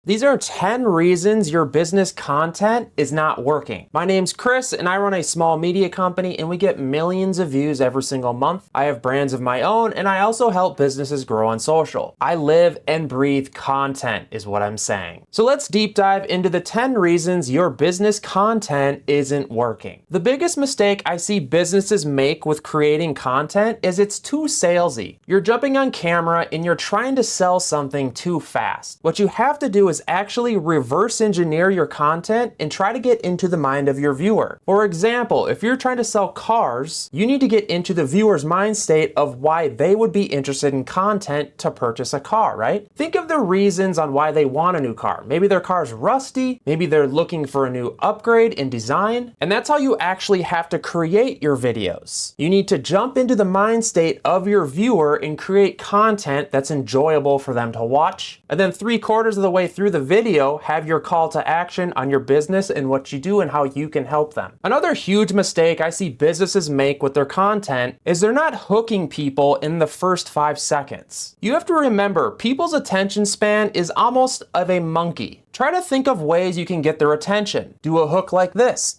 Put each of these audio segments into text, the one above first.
These are 10 reasons your business content is not working. My name's Chris and I run a small media company and we get millions of views every single month. I have brands of my own and I also help businesses grow on social. I live and breathe content is what I'm saying. So let's deep dive into the 10 reasons your business content isn't working. The biggest mistake I see businesses make with creating content is it's too salesy. You're jumping on camera and you're trying to sell something too fast. What you have to do is actually reverse engineer your content and try to get into the mind of your viewer. For example, if you're trying to sell cars, you need to get into the viewer's mind state of why they would be interested in content to purchase a car, right? Think of the reasons on why they want a new car. Maybe their car's rusty, maybe they're looking for a new upgrade in design, and that's how you actually have to create your videos. You need to jump into the mind state of your viewer and create content that's enjoyable for them to watch, and then 3/4 of the way through the video, have your call to action on your business and what you do and how you can help them. Another huge mistake I see businesses make with their content is they're not hooking people in the first 5 seconds. You have to remember, people's attention span is almost of a monkey. Try to think of ways you can get their attention. Do a hook like this.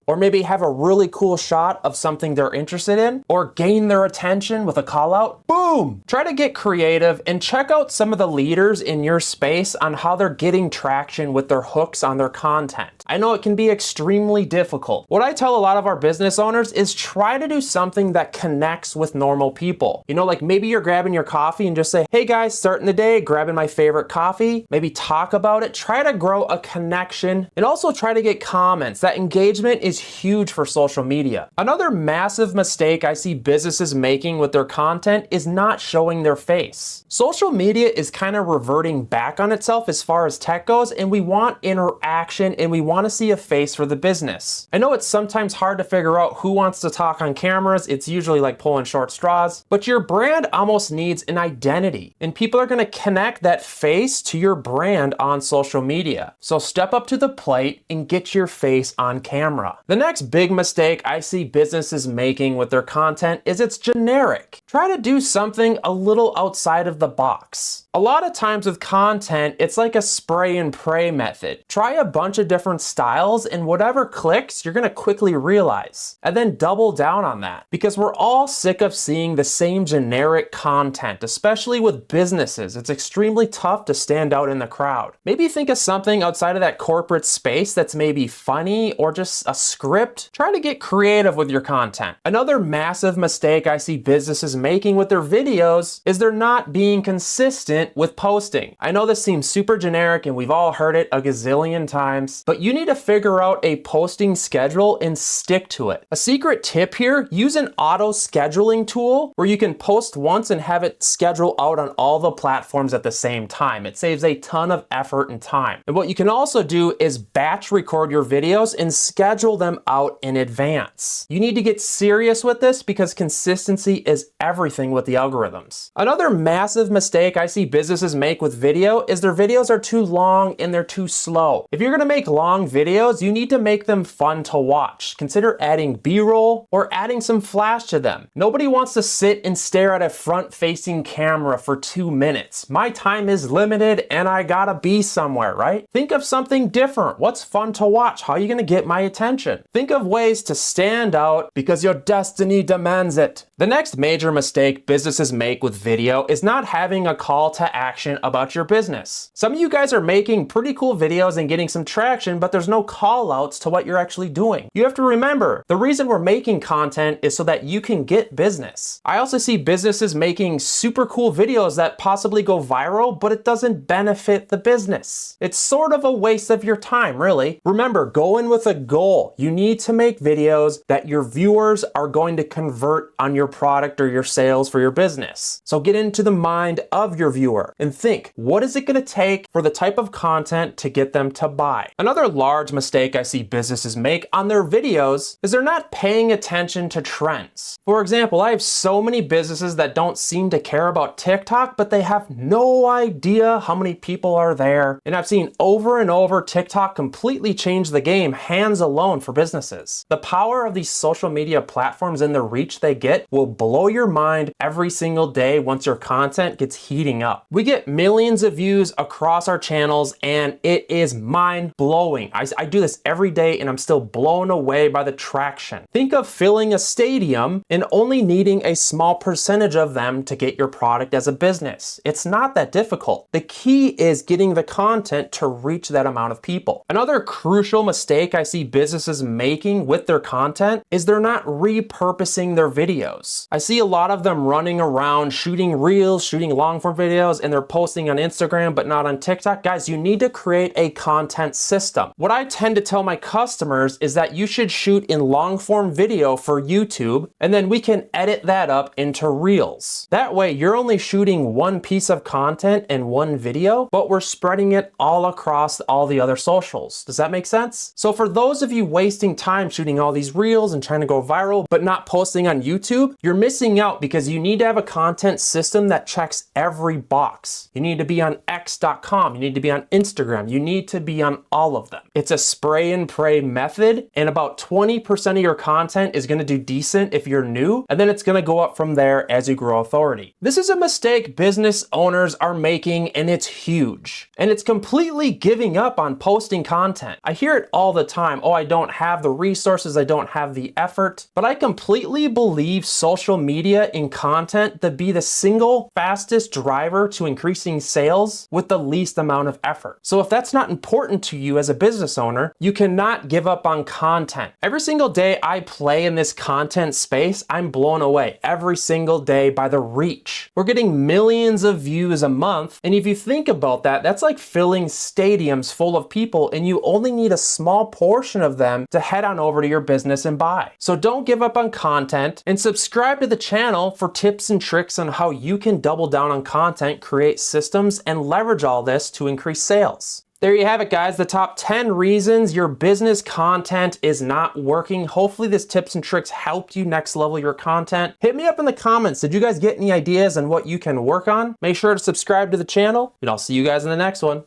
Or maybe have a really cool shot of something they're interested in, or gain their attention with a call out. Boom! Try to get creative and check out some of the leaders in your space on how they're getting traction with their hooks on their content. I know it can be extremely difficult. What I tell a lot of our business owners is try to do something that connects with normal people. You know, like maybe you're grabbing your coffee and just say, hey guys, starting the day, grabbing my favorite coffee. Maybe talk about it, try to grow a connection, and also try to get comments. That engagement is huge for social media. Another massive mistake I see businesses making with their content is not showing their face. Social media is kind of reverting back on itself as far as tech goes, and we want interaction and we want to see a face for the business. I know it's sometimes hard to figure out who wants to talk on cameras. It's usually like pulling short straws, but your brand almost needs an identity, and people are going to connect that face to your brand on social media. So step up to the plate and get your face on camera. The next big mistake I see businesses making with their content is it's generic. Try to do something a little outside of the box. A lot of times with content, it's like a spray and pray method. Try a bunch of different styles and whatever clicks, you're gonna quickly realize. And then double down on that. Because we're all sick of seeing the same generic content, especially with businesses. It's extremely tough to stand out in the crowd. Maybe think of something outside of that corporate space that's maybe funny or just a script. Try to get creative with your content. Another massive mistake I see businesses making with their videos is they're not being consistent with posting. I know this seems super generic and we've all heard it a gazillion times, but you need to figure out a posting schedule and stick to it. A secret tip here, use an auto scheduling tool where you can post once and have it schedule out on all the platforms at the same time. It saves a ton of effort and time. And what you can also do is batch record your videos and schedule them out in advance. You need to get serious with this because consistency is everything with the algorithms. Another massive mistake I see businesses make with video is their videos are too long and they're too slow. If you're gonna make long videos, you need to make them fun to watch. Consider adding B-roll or adding some flash to them. Nobody wants to sit and stare at a front-facing camera for 2 minutes. My time is limited and I gotta be somewhere, right? Think of something different. What's fun to watch? How are you gonna get my attention? Think of ways to stand out because your destiny demands it. The next major mistake businesses make with video is not having a call to action about your business. Some of you guys are making pretty cool videos and getting some traction, but there's no call outs to what you're actually doing. You have to remember, the reason we're making content is so that you can get business. I also see businesses making super cool videos that possibly go viral, but it doesn't benefit the business. It's sort of a waste of your time, really. Remember, go in with a goal. You need to make videos that your viewers are going to convert on your product or your sales for your business. So get into the mind of your viewer and think, what is it going to take for the type of content to get them to buy? Another large mistake I see businesses make on their videos is they're not paying attention to trends. For example, I have so many businesses that don't seem to care about TikTok, but they have no idea how many people are there. And I've seen over and over TikTok completely change the game hands alone for businesses. The power of these social media platforms and the reach they get will blow your mind every single day once your content gets heating up. up. We get millions of views across our channels and it is mind blowing. I do this every day and I'm still blown away by the traction. Think of filling a stadium and only needing a small percentage of them to get your product as a business. It's not that difficult. The key is getting the content to reach that amount of people. Another crucial mistake I see businesses making with their content is they're not repurposing their videos. I see a lot of them running around shooting reels, shooting long form videos, and they're posting on Instagram but not on TikTok. Guys, you need to create a content system. What I tend to tell my customers is that you should shoot in long form video for YouTube and then we can edit that up into reels. That way you're only shooting one piece of content in one video, but we're spreading it all across all the other socials. Does that make sense? So for those of you wasting time shooting all these reels and trying to go viral but not posting on YouTube, you're missing out because you need to have a content system that checks every box. You need to be on x.com, you need to be on Instagram, you need to be on all of them. It's a spray and pray method, and about 20% of your content is going to do decent if you're new, and then it's going to go up from there as you grow authority. This is a mistake business owners are making, and it's huge. And it's completely giving up on posting content. I hear it all the time. Oh, I don't have the resources, I don't have the effort. But I completely believe social media and content to be the single fastest driver to increasing sales with the least amount of effort. So if that's not important to you as a business owner, you cannot give up on content. Every single day I play in this content space, I'm blown away every single day by the reach. We're getting millions of views a month, and if you think about that, that's like filling stadiums full of people, and you only need a small portion of them to head on over to your business and buy. So don't give up on content, and subscribe to the channel for tips and tricks on how you can double down on content, create systems, and leverage all this to increase sales. There you have it, guys, the top 10 reasons your business content is not working. Hopefully this tips and tricks helped you next level your content. Hit me up in the comments. Did you guys get any ideas on what you can work on? Make sure to subscribe to the channel, and I'll see you guys in the next one.